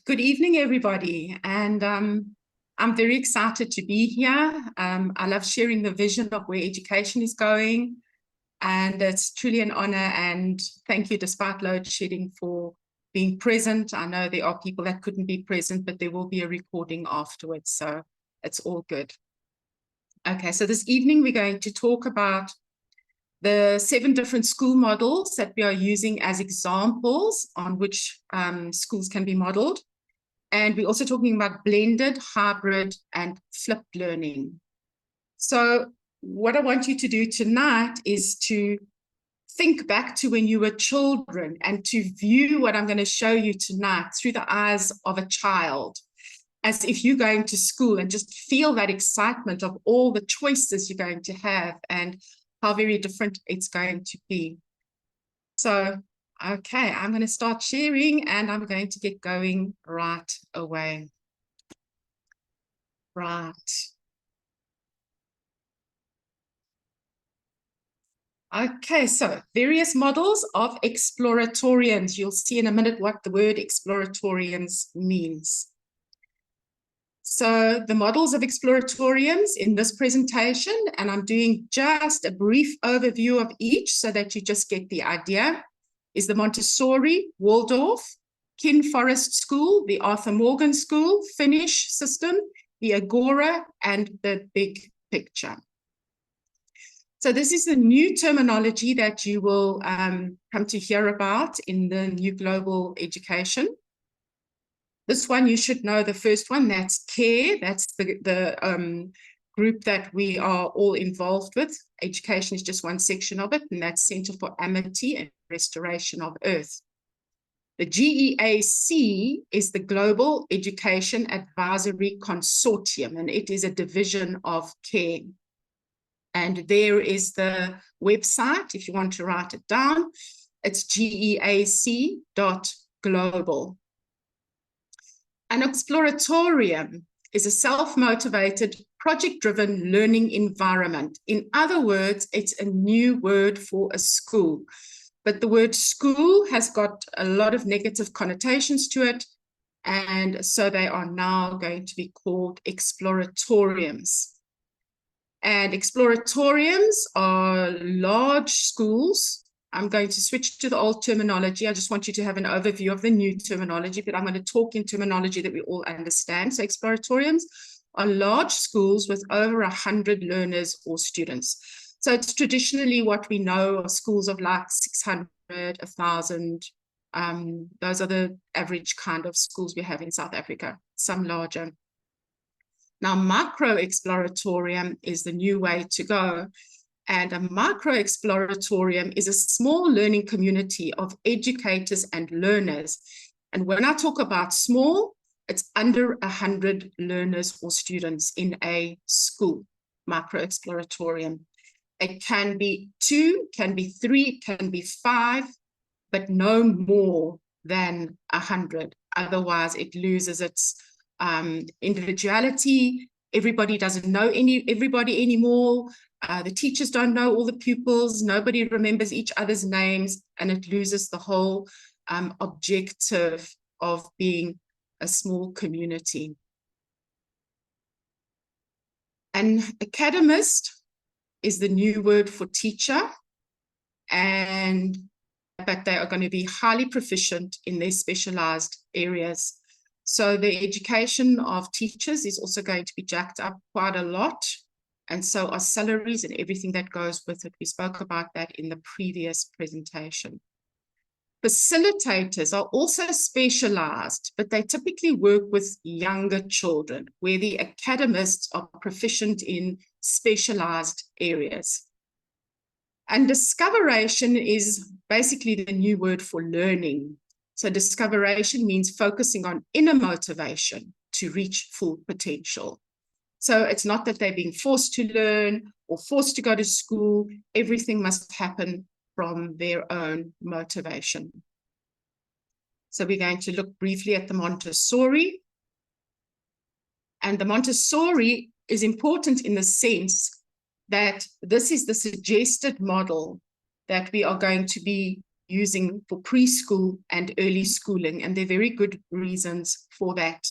Good evening, everybody. And I'm very excited to be here. I love sharing the vision of where education is going. And it's truly an honor. And thank you, despite load shedding, for being present. I know there are people that couldn't be present, but there will be a recording afterwards. So it's all good. Okay, so this evening we're going to talk about the 7 different school models that we are using as examples on which schools can be modeled. And we're also talking about blended, hybrid, and flipped learning. So what I want you to do tonight is to think back to when you were children and to view what I'm going to show you tonight through the eyes of a child, as if you're going to school, and just feel that excitement of all the choices you're going to have and how very different it's going to be. So, okay, I'm going to start sharing and I'm going to get going right away. Right. Okay, so various models of exploratorians. You'll see in a minute what the word exploratorians means. So the models of exploratorians in this presentation, and I'm doing just a brief overview of each so that you just get the idea, is the Montessori, Waldorf, Kin Forest School, the Arthur Morgan School, Finnish system, the Agora, and the big picture. So this is the new terminology that you will come to hear about in the new global education. This one, you should know the first one, that's CARE. That's the group that we are all involved with. Education is just one section of it, and that's Center for Amity and Restoration of Earth. The GEAC is the Global Education Advisory Consortium, and it is a division of CARE. And there is the website, if you want to write it down. It's geac.global. An exploratorium is a self-motivated, project-driven learning environment. In other words, it's a new word for a school. But the word school has got a lot of negative connotations to it, and so they are now going to be called exploratoriums. And exploratoriums are large schools. I'm going to switch to the old terminology. I just want you to have an overview of the new terminology, but I'm going to talk in terminology that we all understand. So exploratoriums are large schools with over 100 learners or students. So it's traditionally what we know are schools of like 600, 1,000. Those are the average kind of schools we have in South Africa, some larger. Now, micro-exploratorium is the new way to go. And a micro-exploratorium is a small learning community of educators and learners. And when I talk about small, it's under 100 learners or students in a school, micro-exploratorium. It can be 2, can be 3, can be 5, but no more than 100. Otherwise, it loses its individuality. Everybody doesn't know everybody anymore. The teachers don't know all the pupils. Nobody remembers each other's names, and it loses the whole objective of being a small community. An academist is the new word for teacher, but they are going to be highly proficient in their specialized areas. So the education of teachers is also going to be jacked up quite a lot. And so are salaries and everything that goes with it. We spoke about that in the previous presentation. Facilitators are also specialized, but they typically work with younger children, where the academists are proficient in specialized areas. And discoveration is basically the new word for learning. So discoveration means focusing on inner motivation to reach full potential. So it's not that they're being forced to learn or forced to go to school. Everything must happen from their own motivation. So we're going to look briefly at the Montessori. And the Montessori is important in the sense that this is the suggested model that we are going to be using for preschool and early schooling, and there are very good reasons for that.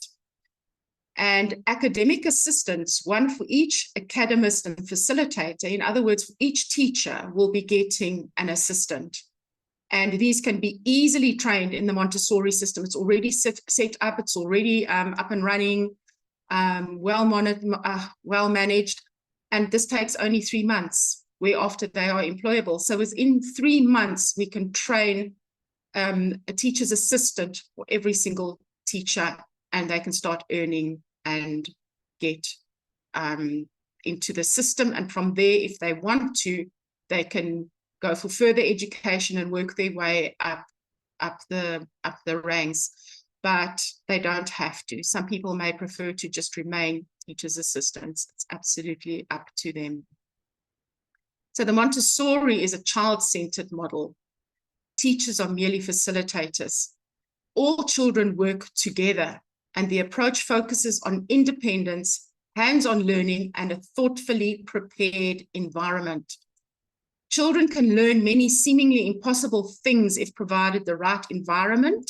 And academic assistants, one for each academist and facilitator. In other words, each teacher will be getting an assistant. And these can be easily trained in the Montessori system. It's already set up, it's already up and running, well managed. And this takes only 3 months, whereafter they are employable. So within 3 months, we can train a teacher's assistant for every single teacher, and they can start earning and get into the system. And from there, if they want to, they can go for further education and work their way up the ranks, but they don't have to. Some people may prefer to just remain teachers' assistants. It's absolutely up to them. So the Montessori is a child-centered model. Teachers are merely facilitators. All children work together, and the approach focuses on independence, hands-on learning, and a thoughtfully prepared environment. Children can learn many seemingly impossible things if provided the right environment,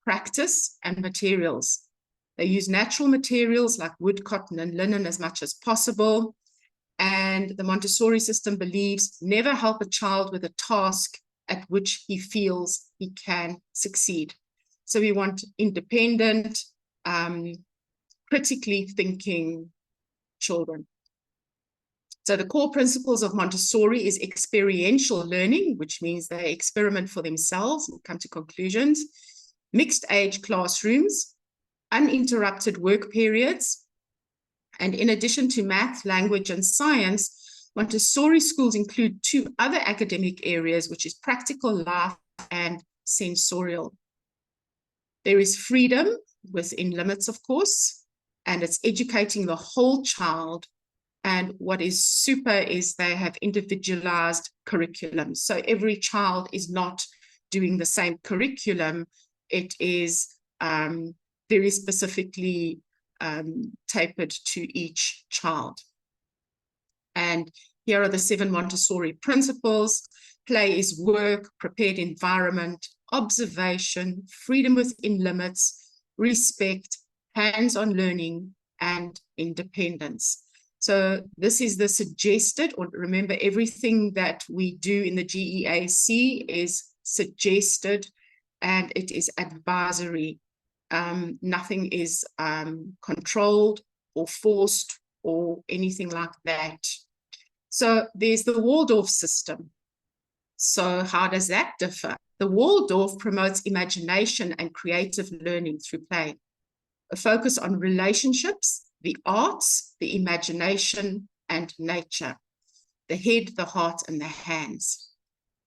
practice, and materials. They use natural materials like wood, cotton, and linen as much as possible. And the Montessori system believes never help a child with a task at which he feels he can succeed. So we want independent, critically thinking children. So the core principles of Montessori is experiential learning, which means they experiment for themselves and come to conclusions, mixed age classrooms, uninterrupted work periods, and in addition to math, language, and science, Montessori schools include 2 other academic areas, which is practical life and sensorial. There is freedom within limits, of course, and it's educating the whole child. And what is super is they have individualized curriculum. So every child is not doing the same curriculum. It is very specifically tapered to each child. And here are the 7 Montessori principles. Play is work, prepared environment, observation, freedom within limits, respect, hands-on learning, and independence. So this is the suggested, or remember, everything that we do in the GEAC is suggested and it is advisory. Nothing is controlled or forced or anything like that. So there's the Waldorf system. So how does that differ? The Waldorf promotes imagination and creative learning through play, a focus on relationships, the arts, the imagination, and nature, the head, the heart, and the hands.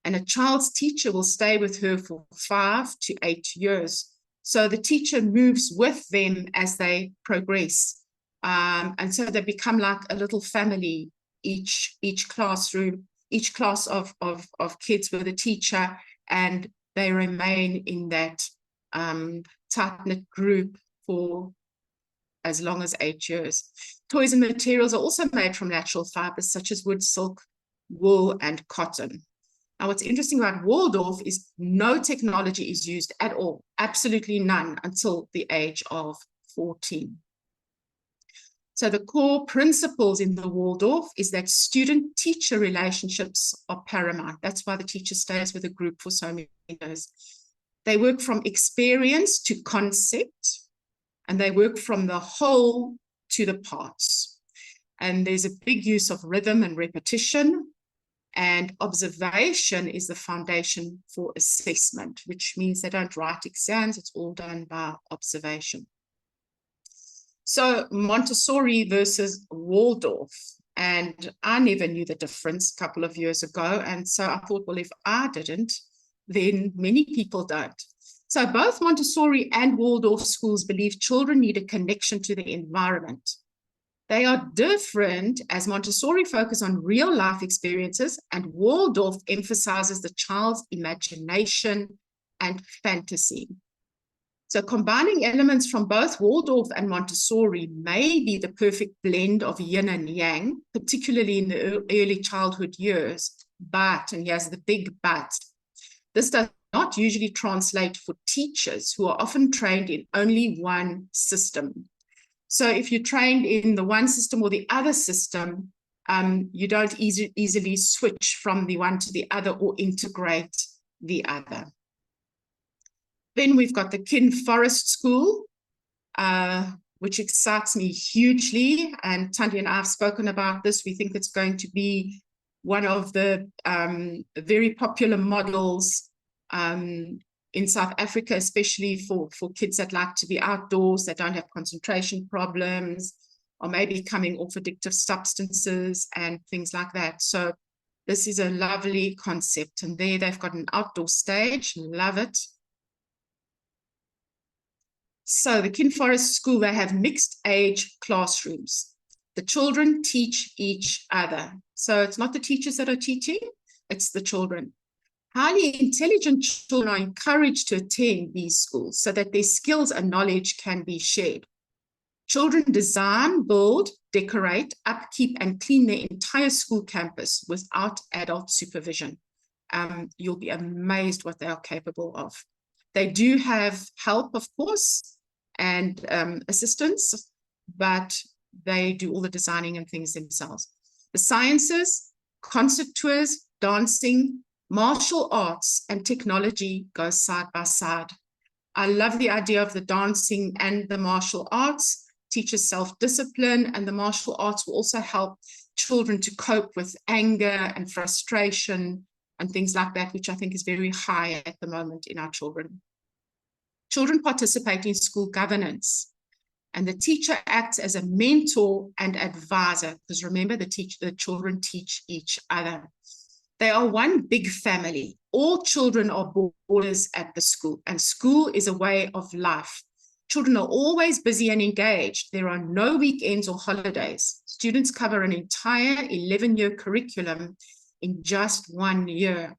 And a child's teacher will stay with her for 5 to 8 years. So the teacher moves with them as they progress. And so they become like a little family, each classroom, each class of kids with a teacher, and they remain in that tight-knit group for as long as 8 years. Toys and materials are also made from natural fibers such as wood, silk, wool, and cotton. Now, what's interesting about Waldorf is no technology is used at all, absolutely none, until the age of 14. So the core principles in the Waldorf is that student-teacher relationships are paramount. That's why the teacher stays with a group for so many years. They work from experience to concept, and they work from the whole to the parts. And there's a big use of rhythm and repetition, and observation is the foundation for assessment, which means they don't write exams, it's all done by observation. So Montessori versus Waldorf, and I never knew the difference a couple of years ago, and so I thought, well, if I didn't, then many people don't. So both Montessori and Waldorf schools believe children need a connection to the environment. They are different as Montessori focuses on real life experiences and Waldorf emphasizes the child's imagination and fantasy. So combining elements from both Waldorf and Montessori may be the perfect blend of yin and yang, particularly in the early childhood years. But, and here's the big but, this does not usually translate for teachers who are often trained in only one system. So if you're trained in the one system or the other system, you don't easily switch from the one to the other or integrate the other. Then we've got the Kin Forest School, which excites me hugely. And Tandy and I have spoken about this. We think it's going to be one of the very popular models in South Africa, especially for kids that like to be outdoors, that don't have concentration problems, or maybe coming off addictive substances and things like that. So this is a lovely concept. And there they've got an outdoor stage. Love it. So the Kin Forest School, they have mixed age classrooms. The children teach each other. So it's not the teachers that are teaching, it's the children. Highly intelligent children are encouraged to attend these schools so that their skills and knowledge can be shared. Children design, build, decorate, upkeep, and clean their entire school campus without adult supervision. You'll be amazed what they are capable of. They do have help, of course, and assistance, but they do all the designing and things themselves. The sciences, concert tours, dancing, martial arts, and technology go side by side. I love the idea of the dancing and the martial arts. Teaches self-discipline, and the martial arts will also help children to cope with anger and frustration and things like that, which I think is very high at the moment in our children. Children participate in school governance, and the teacher acts as a mentor and advisor, because remember, the children teach each other. They are one big family. All children are boarders at the school, and school is a way of life. Children are always busy and engaged. There are no weekends or holidays. Students cover an entire 11-year curriculum in just 1 year,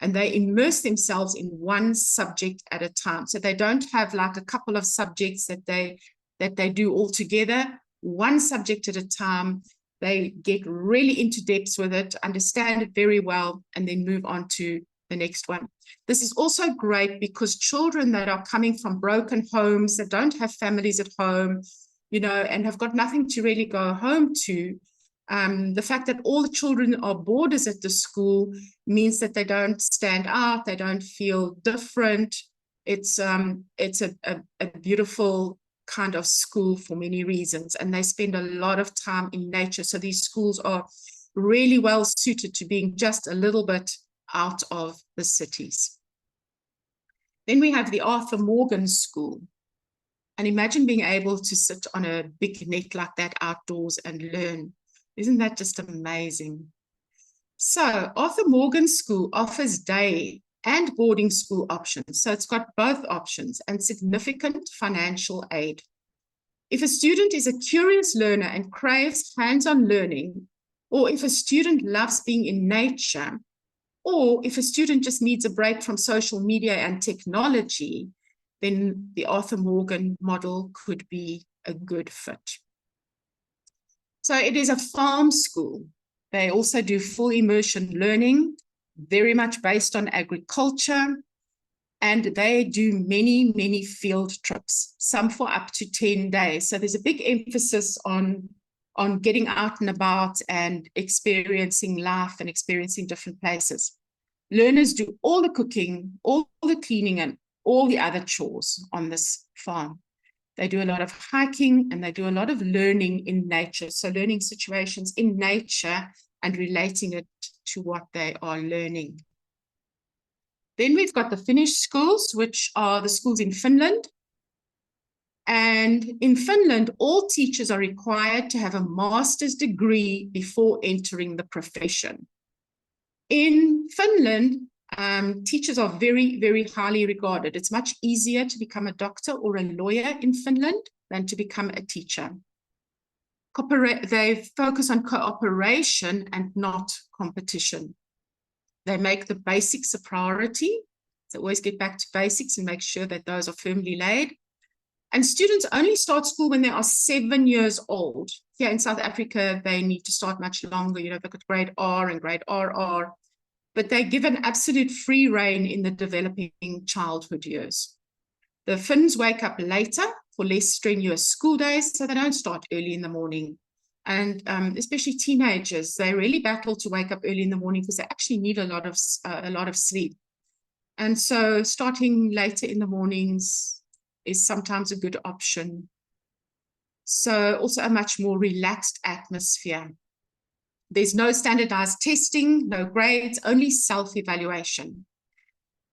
and they immerse themselves in one subject at a time. So they don't have like a couple of subjects that they do all together. One subject at a time. They get really into depth with it, understand it very well, and then move on to the next one. This is also great because children that are coming from broken homes, that don't have families at home, you know, and have got nothing to really go home to, the fact that all the children are boarders at the school means that they don't stand out, they don't feel different. It's a beautiful kind of school for many reasons, and they spend a lot of time in nature. So these schools are really well suited to being just a little bit out of the cities. Then we have the Arthur Morgan School. And imagine being able to sit on a big net like that outdoors and learn. Isn't that just amazing? So Arthur Morgan School offers day and boarding school options. So it's got both options and significant financial aid. If a student is a curious learner and craves hands-on learning, or if a student loves being in nature, or if a student just needs a break from social media and technology, then the Arthur Morgan model could be a good fit. So it is a farm school. They also do full immersion learning, very much based on agriculture, and they do many, many field trips, some for up to 10 days. So there's a big emphasis on getting out and about and experiencing life and experiencing different places. Learners do all the cooking, all the cleaning, and all the other chores on this farm. They do a lot of hiking, and they do a lot of learning in nature. So learning situations in nature and relating it to what they are learning. Then we've got the Finnish schools, which are the schools in Finland. And in Finland, all teachers are required to have a master's degree before entering the profession. In Finland, teachers are very, very highly regarded. It's much easier to become a doctor or a lawyer in Finland than to become a teacher. They focus on cooperation and not competition. They make the basics a priority. So always get back to basics and make sure that those are firmly laid. And students only start school when they are 7 years old. Here in South Africa, they need to start much longer. You know, they've got grade R and grade RR. but they're given absolute free rein in the developing childhood years. The Finns wake up later for less strenuous school days, so they don't start early in the morning. And especially teenagers, they really battle to wake up early in the morning because they actually need a lot of sleep. And so starting later in the mornings is sometimes a good option. So also a much more relaxed atmosphere. There's no standardized testing, no grades, only self-evaluation.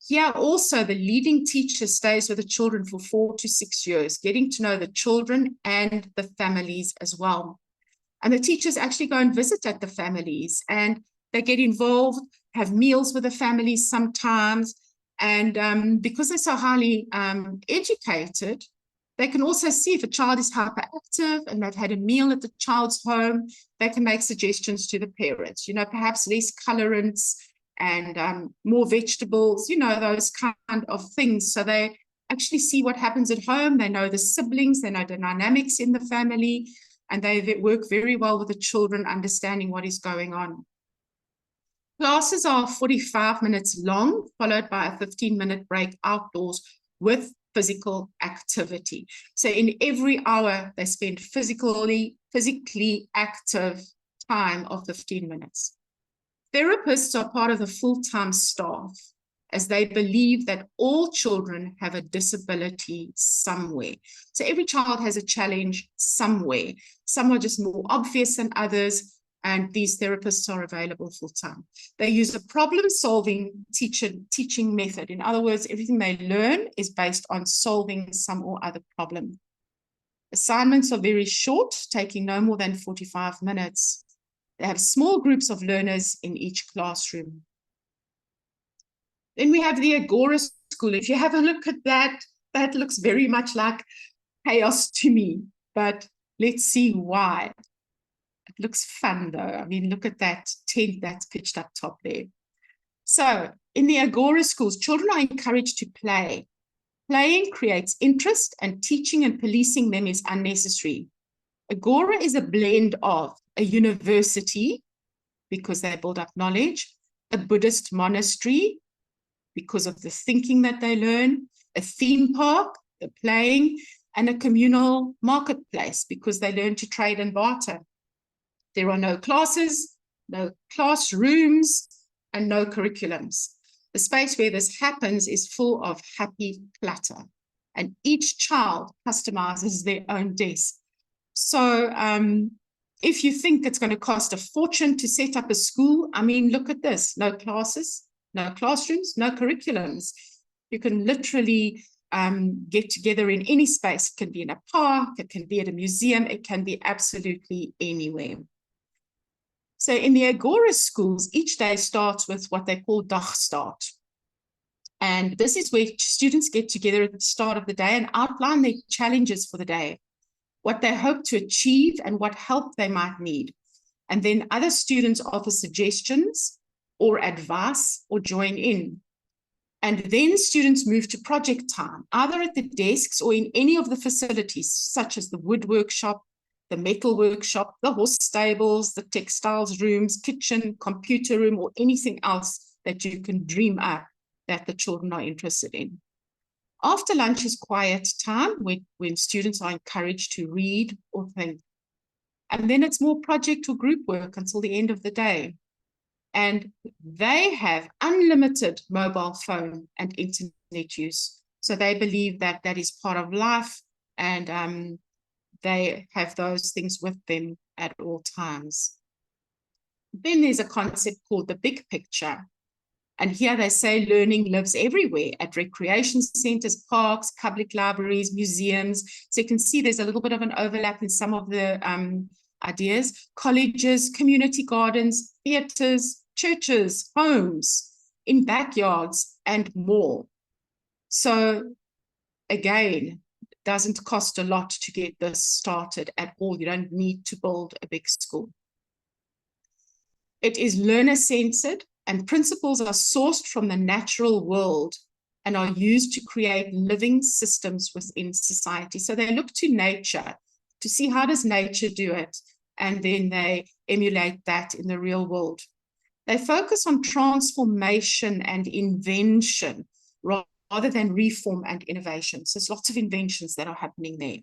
Here also, the leading teacher stays with the children for 4 to 6 years, getting to know the children and the families as well. And the teachers actually go and visit at the families, and they get involved, have meals with the families sometimes. And because they're so highly educated, they can also see if a child is hyperactive and they've had a meal at the child's home, they can make suggestions to the parents, perhaps less colorants and more vegetables, those kind of things. So they actually see what happens at home. They know the siblings, they know the dynamics in the family, and they work very well with the children, understanding what is going on. Classes are 45 minutes long, followed by a 15-minute break outdoors with physical activity. So in every hour, they spend physically active time of 15 minutes. Therapists are part of the full-time staff, as they believe that all children have a disability somewhere. So every child has a challenge somewhere. Some are just more obvious than others, and these therapists are available full-time. They use a problem-solving teaching method. In other words, everything they learn is based on solving some or other problem. Assignments are very short, taking no more than 45 minutes. They have small groups of learners in each classroom. Then we have the Agora School. If you have a look at that, that looks very much like chaos to me, but let's see why. It looks fun though. I mean, look at that tent that's pitched up top there. So in the Agora schools, children are encouraged to play. Playing creates interest, and teaching and policing them is unnecessary. Agora is a blend of a university, because they build up knowledge, a Buddhist monastery, because of the thinking that they learn, a theme park, the playing, and a communal marketplace, because they learn to trade and barter. There are no classes, no classrooms, and no curriculums. The space where this happens is full of happy clutter, and each child customizes their own desk. So if you think it's going to cost a fortune to set up a school, I mean, look at this. No classes, no classrooms, no curriculums. You can literally get together in any space. It can be in a park, it can be at a museum, it can be absolutely anywhere. So in the Agora schools, each day starts with what they call dagstart. And this is where students get together at the start of the day and outline their challenges for the day, what they hope to achieve and what help they might need. And then other students offer suggestions or advice or join in. And then students move to project time, either at the desks or in any of the facilities, such as the wood workshop, the metal workshop, the horse stables, the textiles rooms, kitchen, computer room, or anything else that you can dream up that the children are interested in. After lunch is quiet time when students are encouraged to read or think. And then it's more project or group work until the end of the day. And they have unlimited mobile phone and internet use. So they believe that that is part of life, and they have those things with them at all times. Then there's a concept called the big picture. And here they say learning lives everywhere, at recreation centers, parks, public libraries, museums. So you can see there's a little bit of an overlap in some of the ideas. Colleges, community gardens, theaters, churches, homes, in backyards, and more. So again, it doesn't cost a lot to get this started at all. You don't need to build a big school. It is learner-centered, and principles are sourced from the natural world and are used to create living systems within society. So they look to nature to see how does nature do it, and then they emulate that in the real world. They focus on transformation and invention rather than reform and innovation. So there's lots of inventions that are happening there.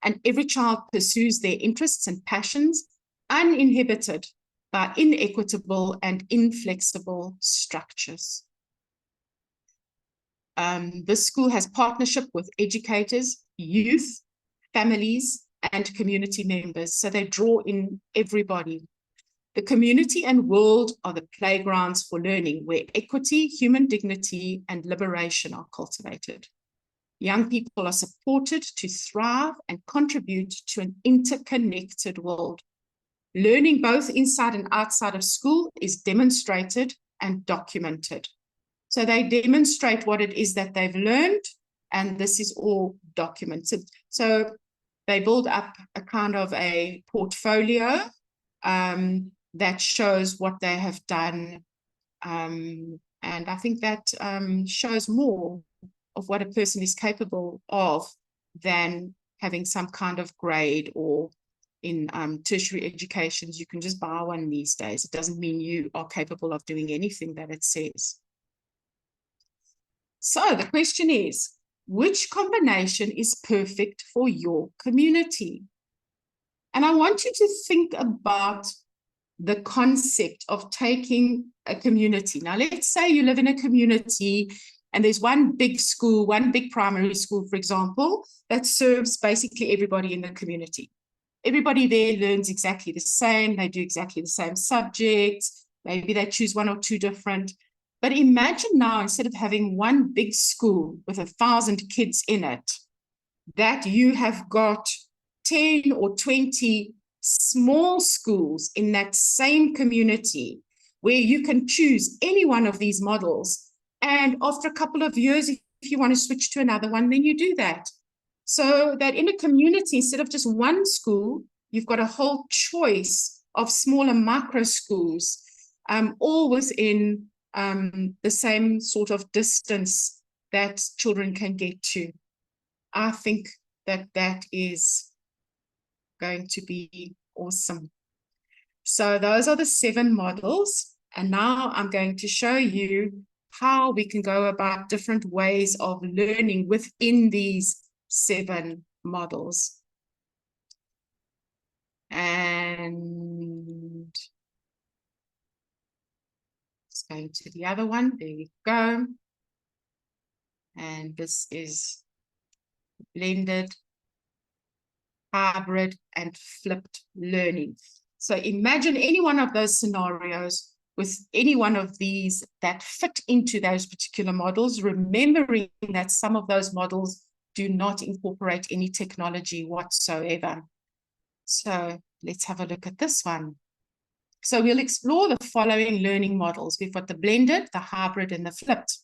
And every child pursues their interests and passions uninhibited by inequitable and inflexible structures. This school has partnership with educators, youth, families, and community members. So they draw in everybody. The community and world are the playgrounds for learning, where equity, human dignity, and liberation are cultivated. Young people are supported to thrive and contribute to an interconnected world. Learning both inside and outside of school is demonstrated and documented. So they demonstrate what it is that they've learned, and this is all documented. So they build up a kind of a portfolio that shows what they have done. And I think that shows more of what a person is capable of than having some kind of grade, or in tertiary educations, you can just buy one these days. It doesn't mean you are capable of doing anything that it says. So the question is, which combination is perfect for your community? And I want you to think about the concept of taking a community. Now, let's say you live in a community and there's one big school, one big primary school, for example, that serves basically everybody in the community. Everybody there learns exactly the same. They do exactly the same subjects. Maybe they choose one or two different. But imagine now, instead of having one big school with 1,000 kids in it, that you have got 10 or 20 small schools in that same community where you can choose any one of these models. And after a couple of years, if you want to switch to another one, then you do that. So that in a community, instead of just one school, you've got a whole choice of smaller micro schools, all within the same sort of distance that children can get to. I think that that is going to be awesome. So those are the 7 models. And now I'm going to show you how we can go about different ways of learning within these 7 models. And let's go to the other one. There you go. And this is blended, hybrid, and flipped learning. So imagine any one of those scenarios with any one of these that fit into those particular models, remembering that some of those models do not incorporate any technology whatsoever. So let's have a look at this one. So we'll explore the following learning models. We've got the blended, the hybrid, and the flipped.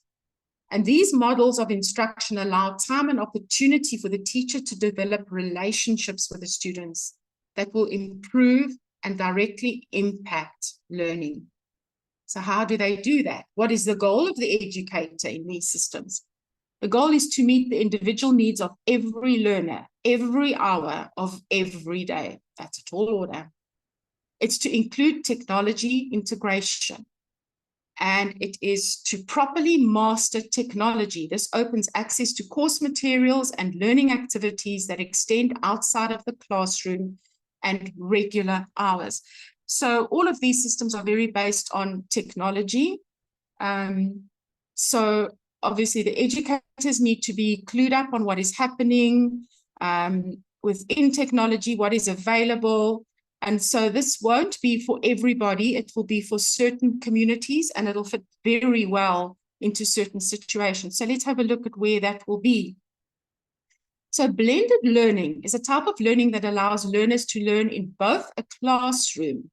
And these models of instruction allow time and opportunity for the teacher to develop relationships with the students that will improve and directly impact learning. So how do they do that? What is the goal of the educator in these systems? The goal is to meet the individual needs of every learner, every hour of every day. That's a tall order. It's to include technology integration. And it is to properly master technology. This opens access to course materials and learning activities that extend outside of the classroom and regular hours. So all of these systems are very based on technology. So obviously the educators need to be clued up on what is happening within technology, what is available. And so this won't be for everybody. It will be for certain communities, and it'll fit very well into certain situations. So let's have a look at where that will be. So blended learning is a type of learning that allows learners to learn in both a classroom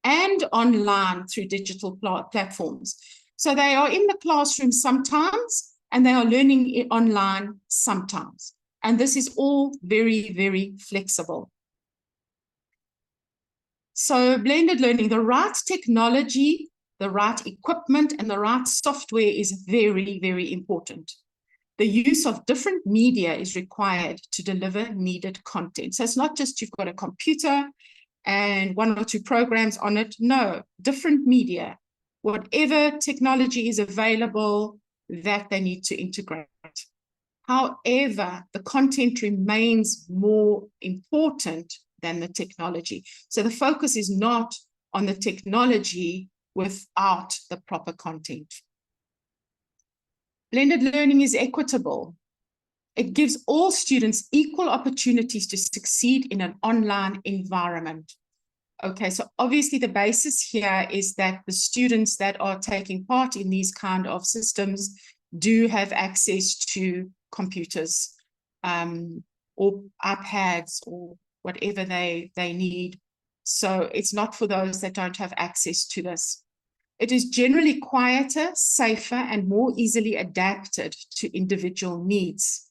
and online through digital platforms. So they are in the classroom sometimes, and they are learning online sometimes. And this is all very, very flexible. So blended learning, the right technology, the right equipment, and the right software is very, very important. The use of different media is required to deliver needed content. So it's not just you've got a computer and 1 or 2 programs on it. No, different media. whatever technology is available, that they need to integrate. However, the content remains more important than the technology. So the focus is not on the technology without the proper content. Blended learning is equitable. It gives all students equal opportunities to succeed in an online environment. Okay, so obviously the basis here is that the students that are taking part in these kind of systems do have access to computers or iPads or whatever they need. So it's not for those that don't have access to this. It is generally quieter, safer, and more easily adapted to individual needs.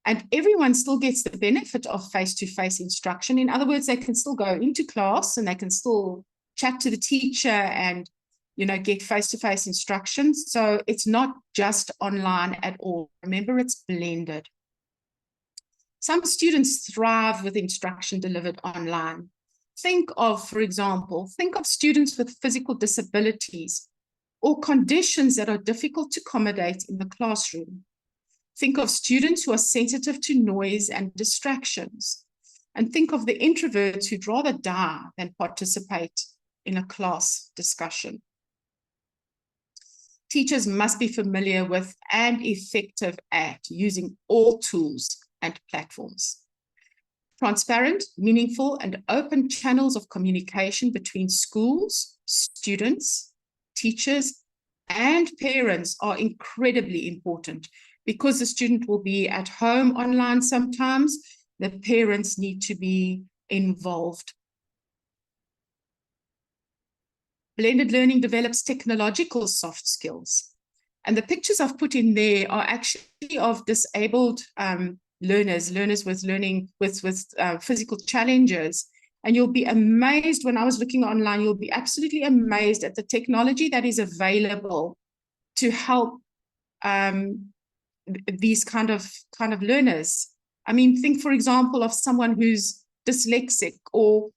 And everyone still gets the benefit of face-to-face instruction. In other words, they can still go into class and they can still chat to the teacher and, get face-to-face instructions. So it's not just online at all. Remember, it's blended. Some students thrive with instruction delivered online. Think of, for example, students with physical disabilities or conditions that are difficult to accommodate in the classroom. Think of students who are sensitive to noise and distractions. And think of the introverts who'd rather die than participate in a class discussion. Teachers must be familiar with and effective at using all tools and platforms. Transparent, meaningful, and open channels of communication between schools, students, teachers, and parents are incredibly important. Because the student will be at home online sometimes, the parents need to be involved. Blended learning develops technological soft skills. And the pictures I've put in there are actually of disabled learners with physical challenges. And you'll be amazed when I was looking online, you'll be absolutely amazed at the technology that is available to help these kind of learners. I mean, think, for example, of someone who's dyslexic or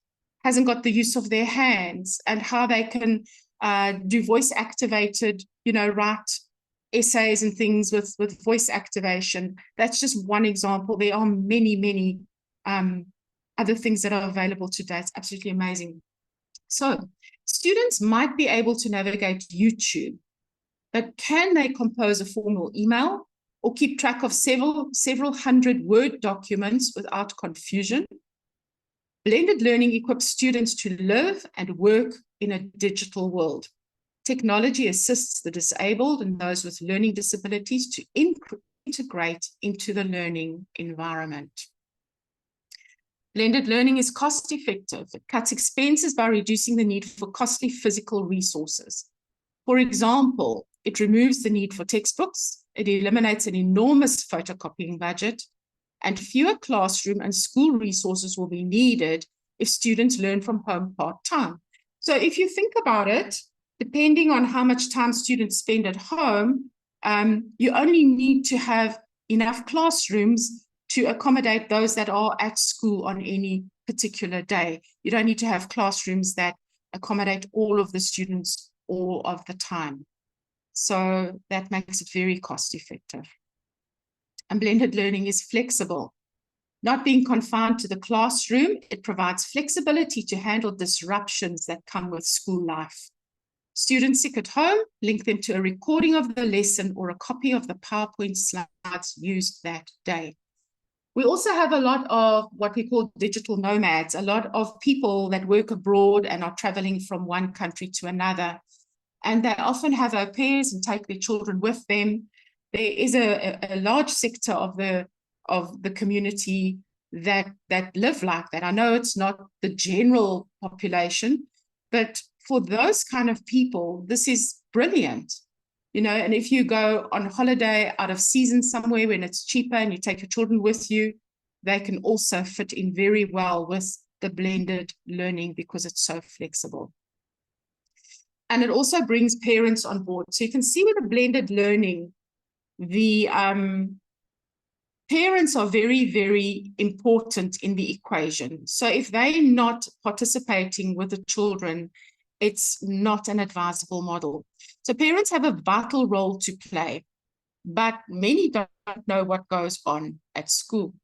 hasn't got the use of their hands and how they can do voice activated, write essays and things with voice activation. That's just one example. There are many, many other things that are available today. It's absolutely amazing. So students might be able to navigate YouTube, but can they compose a formal email or keep track of several hundred Word documents without confusion? Blended learning equips students to live and work in a digital world. Technology assists the disabled and those with learning disabilities to integrate into the learning environment. Blended learning is cost effective. It cuts expenses by reducing the need for costly physical resources. For example, it removes the need for textbooks. It eliminates an enormous photocopying budget, and fewer classroom and school resources will be needed if students learn from home part-time. So if you think about it, depending on how much time students spend at home, you only need to have enough classrooms to accommodate those that are at school on any particular day. You don't need to have classrooms that accommodate all of the students all of the time. So that makes it very cost effective. And blended learning is flexible. Not being confined to the classroom, it provides flexibility to handle disruptions that come with school life. Students sick at home, link them to a recording of the lesson or a copy of the PowerPoint slides used that day. We also have a lot of what we call digital nomads, a lot of people that work abroad and are traveling from one country to another. And they often have au pairs and take their children with them. There is a large sector of the community that live like that. I know it's not the general population, but for those kind of people, this is brilliant. And if you go on holiday out of season somewhere when it's cheaper and you take your children with you, they can also fit in very well with the blended learning because it's so flexible. And it also brings parents on board. So you can see with the blended learning, the parents are very, very important in the equation. So if they're not participating with the children It's not an advisable model. So parents have a vital role to play, but many don't know what goes on at school.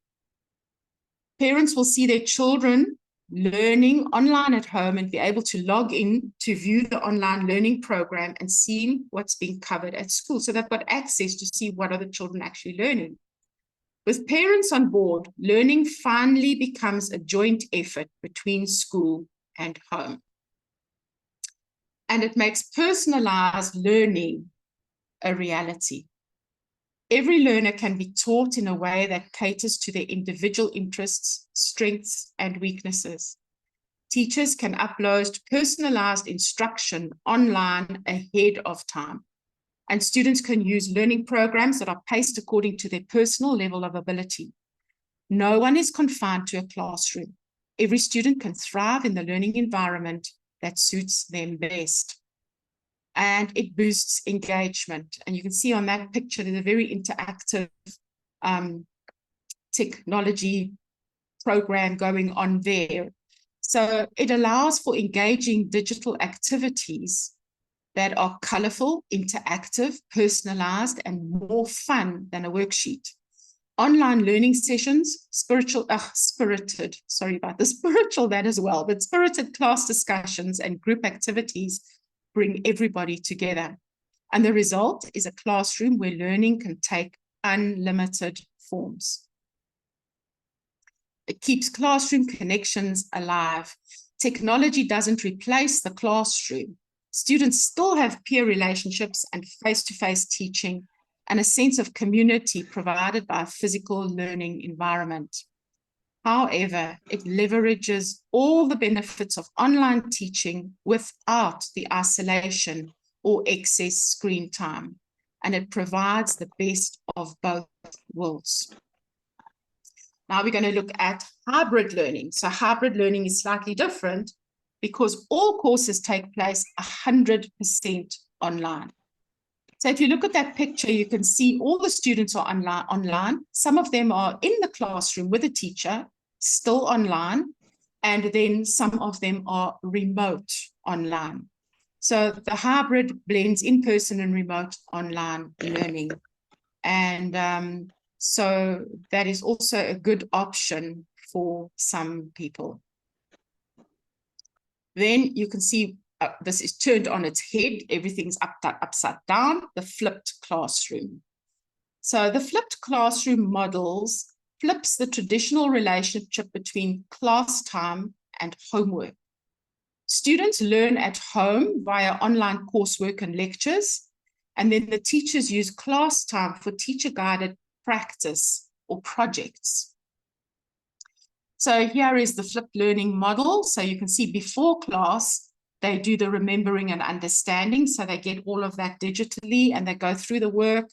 Parents will see their children learning online at home and be able to log in to view the online learning program and see what's being covered at school. So they've got access to see what are the children actually learning. With parents on board, learning finally becomes a joint effort between school and home. And it makes personalized learning a reality. Every learner can be taught in a way that caters to their individual interests, strengths, and weaknesses. Teachers can upload personalized instruction online ahead of time, and students can use learning programs that are paced according to their personal level of ability. No one is confined to a classroom. Every student can thrive in the learning environment that suits them best. And it boosts engagement. And you can see on that picture, there's a very interactive technology program going on there. So it allows for engaging digital activities that are colorful, interactive, personalized, and more fun than a worksheet. Online learning sessions, spiritual, that as well, but spirited class discussions and group activities bring everybody together. And the result is a classroom where learning can take unlimited forms. It keeps classroom connections alive. Technology doesn't replace the classroom. Students still have peer relationships and face-to-face teaching and a sense of community provided by a physical learning environment. However, it leverages all the benefits of online teaching without the isolation or excess screen time, and it provides the best of both worlds. Now we're going to look at hybrid learning. So hybrid learning is slightly different because all courses take place 100% online. So if you look at that picture, you can see all the students are online. Some of them are in the classroom with a teacher, still online, and then some of them are remote online. So the hybrid blends in-person and remote online learning. And so that is also a good option for some people. Then you can see this is turned on its head. Everything's upside down, the flipped classroom. So the flipped classroom models flips the traditional relationship between class time and homework. Students learn at home via online coursework and lectures, and then the teachers use class time for teacher-guided practice or projects. So here is the flipped learning model. So you can see before class, they do the remembering and understanding. So they get all of that digitally and they go through the work.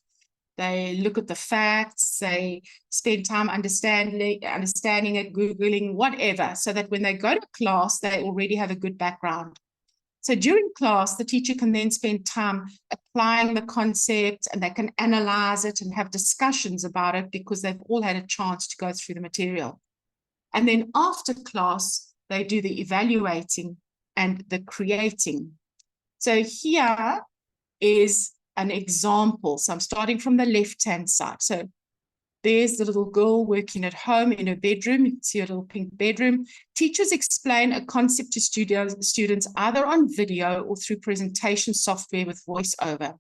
They look at the facts, they spend time understanding it, Googling, whatever, so that when they go to class, they already have a good background. So during class, the teacher can then spend time applying the concept and they can analyze it and have discussions about it because they've all had a chance to go through the material. And then after class, they do the evaluating and the creating. So here is an example. So I'm starting from the left-hand side. So there's the little girl working at home in her bedroom. You can see a little pink bedroom. Teachers explain a concept to students either on video or through presentation software with voiceover.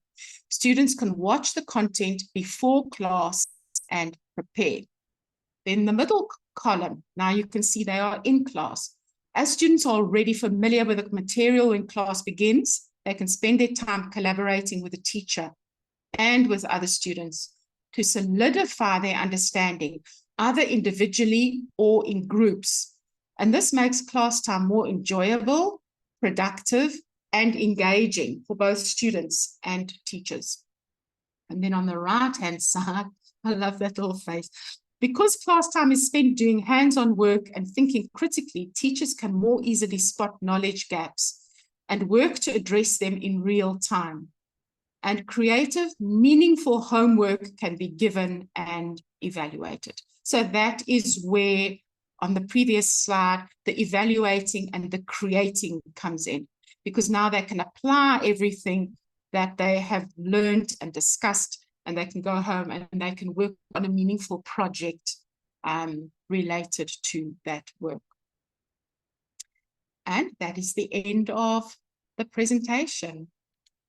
Students can watch the content before class and prepare. Then the middle column, now you can see they are in class. As students are already familiar with the material when class begins, they can spend their time collaborating with the teacher and with other students to solidify their understanding, either individually or in groups. And this makes class time more enjoyable, productive, and engaging for both students and teachers. And then on the right-hand side, I love that little face. Because class time is spent doing hands-on work and thinking critically, teachers can more easily spot knowledge gaps and work to address them in real time. And creative, meaningful homework can be given and evaluated. So that is where, on the previous slide, the evaluating and the creating comes in. because now they can apply everything that they have learned and discussed, and they can go home and they can work on a meaningful project related to that work. And that is the end of the presentation.